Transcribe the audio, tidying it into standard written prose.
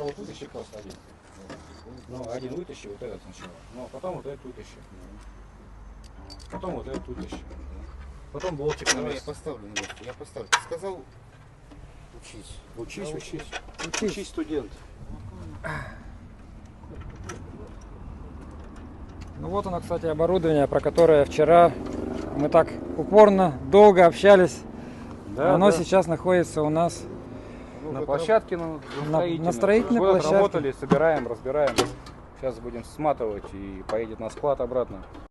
вот вытащи просто один. Ну, один вытащи, вот этот сначала. Ну, а потом вот этот вытащи. Потом вот этот вытащи. Потом болтик на Давай я место. поставлю, я поставлю. Ты сказал учись. Учись, учись. Учись. Учись, студент. Ну вот оно, кстати, оборудование, про которое вчера мы так упорно, долго общались. Да, Оно да. сейчас находится у нас На площадке, на строительной Вот площадке. Работали, собираем, разбираем. Сейчас будем сматывать и поедет на склад обратно.